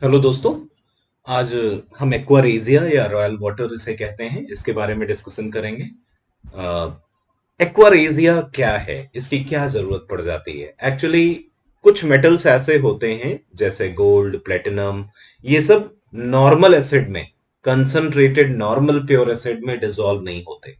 Hello दोस्तों। आज हम एक्वारेजिया या रॉयल वाटर इसे कहते हैं, इसके बारे में डिस्कशन करेंगे। एक्वारेजिया क्या है, इसकी क्या जरूरत पड़ जाती है? एक्चुअली कुछ मेटल्स ऐसे होते हैं जैसे गोल्ड, प्लेटिनम, ये सब नॉर्मल एसिड में, कंसंट्रेटेड नॉर्मल प्योर एसिड में डिसॉल्व नहीं होते।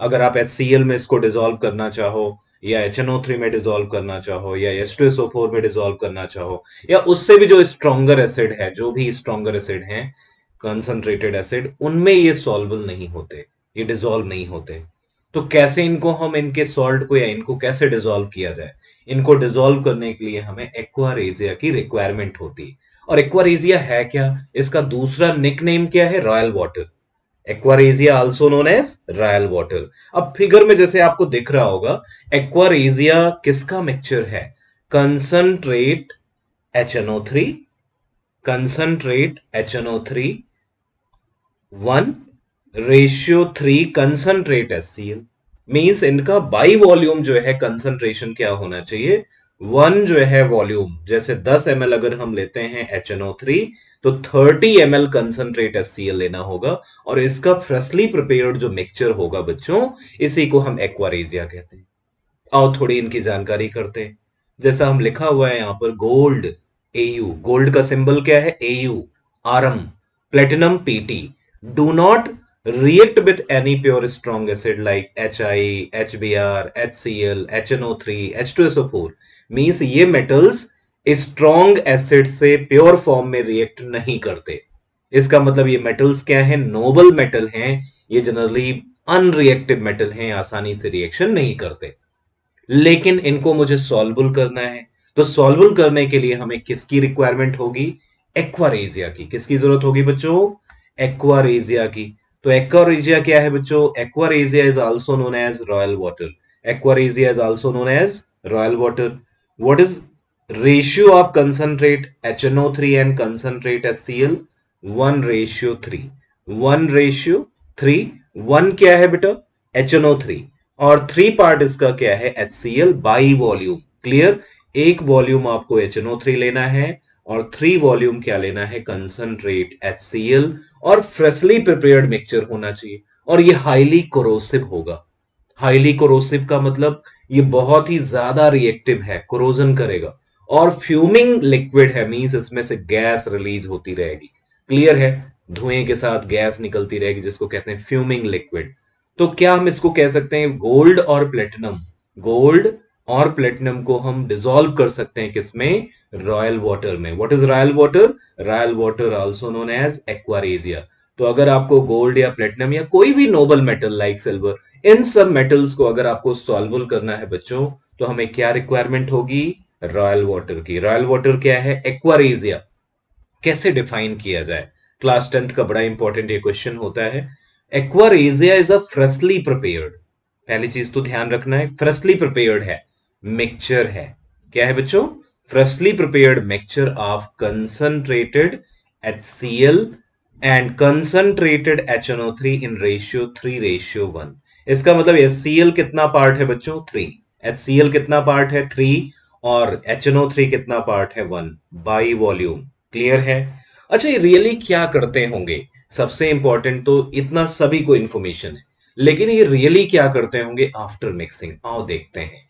अगर आप HCl में इसको डिसॉल्व करना चाहो, या HNO3 में डिसॉल्व करना चाहो, या H2SO4 में डिसॉल्व करना चाहो, या उससे भी जो स्ट्रॉन्गर एसिड है, जो भी स्ट्रॉन्गर एसिड है, कंसंट्रेटेड एसिड, उनमें ये सॉल्वेबल नहीं होते, ये डिसॉल्व नहीं होते। तो कैसे इनको हम, इनके सॉल्ट को या इनको कैसे डिसॉल्व किया जाए? इनको डिसॉल्व करने के लिए हमें एक्वारेजिया की रिक्वायरमेंट होती है। और एक्वारेजिया है क्या? इसका दूसरा निकनेम क्या है? Royal water. Aqua regia also known as royal water. अब फिगर में जैसे आपको दिख रहा होगा, एक्वारेजिया किसका मिक्सचर है? Concentrate HNO3, concentrate HNO3 1:3 concentrate HCl। Means इनका बाई वॉल्यूम जो है कंसंट्रेशन क्या होना चाहिए? 1 जो है वॉल्यूम, जैसे 10 ml अगर हम लेते हैं HNO3, तो 30 ml कंसंट्रेट HCl लेना होगा। और इसका फ्रेशली प्रिपेयर्ड जो मिक्सचर होगा बच्चों, इसी को हम एक्वारेजिया कहते हैं। आओ थोड़ी इनकी जानकारी करते हैं। जैसा हम लिखा हुआ है यहां पर, गोल्ड AU, गोल्ड का सिंबल क्या है? AU। आरम, platinum PT, do not react with any pure strong acid like HI, HBr, HCl, HNO3, H2SO4। Means ये मेटल्स स्ट्रॉन्ग एसिड से प्योर फॉर्म में रिएक्ट नहीं करते। इसका मतलब ये मेटल्स क्या है? नोबल मेटल हैं। ये जनरली अनरिएक्टिव मेटल हैं, आसानी से रिएक्शन नहीं करते। लेकिन इनको मुझे सॉल्वबल करना है, तो सॉल्वबल करने के लिए हमें किसकी रिक्वायरमेंट होगी? एक्वारेजिया की। किसकी जरूरत होगी बच्चों? एक्वारेजिया की। तो एक्वारेजिया क्या है बच्चों? Aqua regia is also known as royal water. Aqua regia is also known as royal water. What is ratio of concentrate HNO3 and concentrate HCl? 1:3। 1:3। 1 क्या है बेटा? HNO3। और 3 पार्ट इसका क्या है? HCl by volume. क्लियर? एक वॉल्यूम आपको HNO3 लेना है, और 3 वॉल्यूम क्या लेना है? Concentrate HCl। और फ्रेशली प्रिपेयर्ड मिक्सचर होना चाहिए। और ये हाईली कोरोसिव होगा। हाईली कोरोसिव का मतलब ये बहुत ही ज्यादा रिएक्टिव है, कोरोजन करेगा। और फ्यूमिंग लिक्विड है, मींस इसमें से गैस रिलीज होती रहेगी। क्लियर है? धुएं के साथ गैस निकलती रहेगी, जिसको कहते हैं फ्यूमिंग लिक्विड। तो क्या हम इसको कह सकते हैं? गोल्ड और प्लेटिनम, गोल्ड और प्लेटिनम को हम डिसॉल्व कर सकते हैं किसमें? रॉयल वाटर में। What is royal water? Royal water also known as aqua regia. तो अगर आपको गोल्ड या प्लेटिनम या कोई भी नोबल मेटल लाइक सिल्वर, इन सब मेटल्स को अगर आपको सॉल्वबल करना है बच्चों, तो हमें क्या रिक्वायरमेंट होगी? रॉयल वाटर की। रॉयल वाटर क्या है? एक्वारेजिया। कैसे डिफाइन किया जाए? क्लास 10th का बड़ा इंपॉर्टेंट ये क्वेश्चन होता है। Aqua regia is a freshly prepared, पहली चीज तो ध्यान रखना है, फ्रेशली प्रिपेयर्ड है, मिक्सचर है। क्या है बच्चों? Freshly prepared mixture of concentrated HCl and concentrated HNO3 in ratio 3:1। इसका मतलब HCl कितना पार्ट है बच्चों? 3। HCl कितना पार्ट है? 3। और HNO3 कितना पार्ट है? 1 बाई वॉल्यूम। क्लियर है? अच्छा, ये रियली क्या करते होंगे? सबसे इंपॉर्टेंट तो इतना सभी को इंफॉर्मेशन है, लेकिन ये रियली क्या करते होंगे आफ्टर मिक्सिंग? आओ देखते हैं।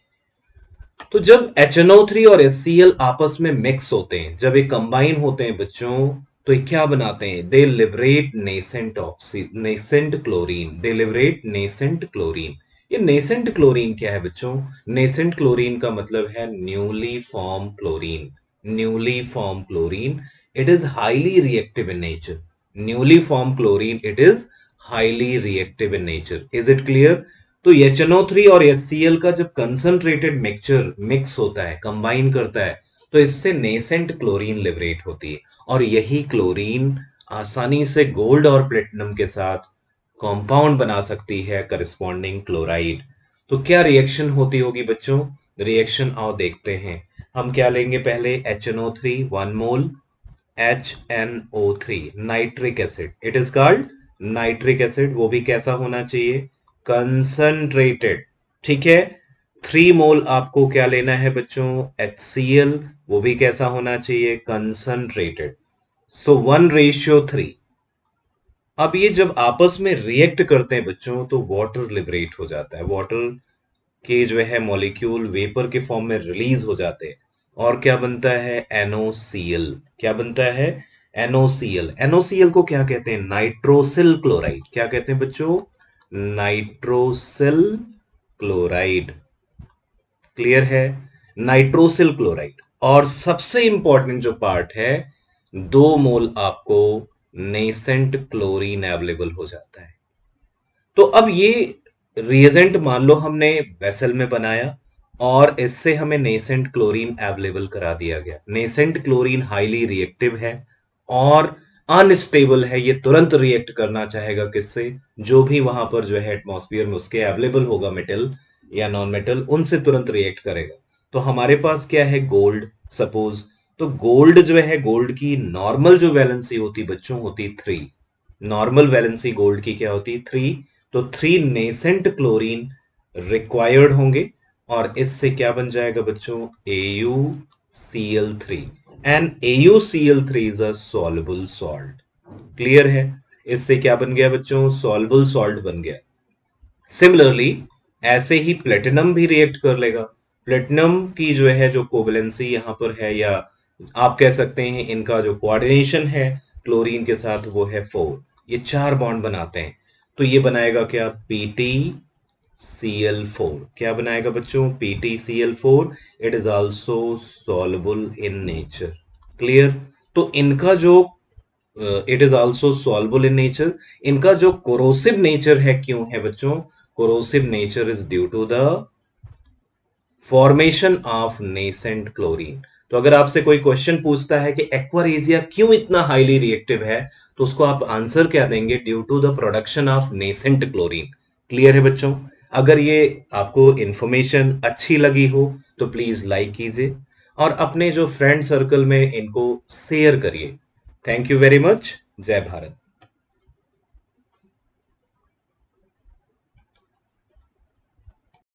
तो जब HNO3 और HCl आपस में मिक्स होते हैं, जब ये कंबाइन होते हैं बच्चों, तो ये क्या बनाते हैं? दे लिबरेट नेसेंट क्लोरीन। दे लिबरेट नेसेंट क्लोरीन। ये नेसेंट क्लोरीन क्या है बच्चों? नेसेंट क्लोरीन का मतलब है newly form chlorine. Newly form chlorine, it is highly reactive in nature. Newly form chlorine, it is highly reactive in nature. Is it clear? तो HNO3 और HCl का जब कंसंट्रेटेड मिक्सचर मिक्स होता है, combine करता है, तो इससे नेसेंट क्लोरीन लिबरेट होती है। और यही क्लोरीन आसानी से गोल्ड और प्लेटिनम के साथ कंपाउंड बना सकती है, करस्पॉन्डिंग क्लोराइड। तो क्या रिएक्शन होती होगी बच्चों? रिएक्शन आओ देखते हैं। हम क्या लेंगे? पहले HNO3 1 mole, HNO3 nitric acid, it is called nitric acid. वो भी कैसा होना चाहिए? कंसंट्रेटेड। ठीक है? 3 मोल आपको क्या लेना है बच्चों? HCl, वो भी कैसा होना चाहिए? कंसंट्रेटेड। सो 1:3। अब ये जब आपस में रिएक्ट करते हैं बच्चों तो वाटर लिबरेट हो जाता है, वाटर के जो है मॉलिक्यूल वेपर के फॉर्म में रिलीज हो जाते हैं और क्या बनता है, NOCl। क्या बनता है, NOCl। NOCl को क्या कहते हैं, नाइट्रोसिल क्लोराइड। क्या कहते हैं बच्चों, नाइट्रोसिल क्लोराइड। क्लियर है, नाइट्रोसिल क्लोराइड। और सबसे इंपॉर्टेंट जो पार्ट है, 2 मोल आपको नेसेंट क्लोरीन अवेलेबल हो जाता है। तो अब ये रिएजेंट मान लो हमने वेसल में बनाया और इससे हमें नेसेंट क्लोरीन अवेलेबल करा दिया गया। नेसेंट क्लोरीन हाईली रिएक्टिव है और अनस्टेबल है, ये तुरंत रिएक्ट करना चाहेगा किससे, जो भी वहां पर जो है एटमॉस्फेयर में उसके अवेलेबल होगा मेटल या नॉन मेटल, उनसे तुरंत रिएक्ट करेगा। तो हमारे पास क्या है, गोल्ड सपोज। तो गोल्ड जो है, गोल्ड की नॉर्मल जो वैलेंसी होती बच्चों, होती 3। नॉर्मल वैलेंसी गोल्ड की क्या होती, 3। तो 3 नेसेंट क्लोरीन रिक्वायर्ड होंगे और इससे क्या बन जाएगा बच्चों, AuCl3। And AuCl3 is a soluble salt. Clear है, इससे क्या बन गया बच्चों, सॉल्युबल सॉल्ट बन गया। सिमिलरली ऐसे ही प्लेटिनम भी रिएक्ट कर लेगा। प्लेटिनम की जो है जो कोवैलेंसी यहां पर है, या आप कह सकते हैं इनका जो कोऑर्डिनेशन है क्लोरीन के साथ, वो है 4। ये 4 बॉन्ड बनाते हैं। तो ये बनाएगा क्या, PtCl4। क्या बनाएगा बच्चों, PtCl4। It is also soluble in nature. Clear. तो इनका जो it is also soluble in nature, इनका जो कोरोसिव नेचर है, क्यों है बच्चों, corrosive nature is due to the formation of nascent chlorine. तो अगर आपसे कोई क्वेश्चन पूछता है कि एक्वारेजिया क्यों इतना हाईली रिएक्टिव है, तो उसको आप आंसर क्या देंगे, due to the production of nascent chlorine. Clear है बच्चों। अगर ये आपको इंफॉर्मेशन अच्छी लगी हो तो प्लीज लाइक कीजिए और अपने जो फ्रेंड सर्कल में इनको शेयर करिए। Thank you very much. जय भारत।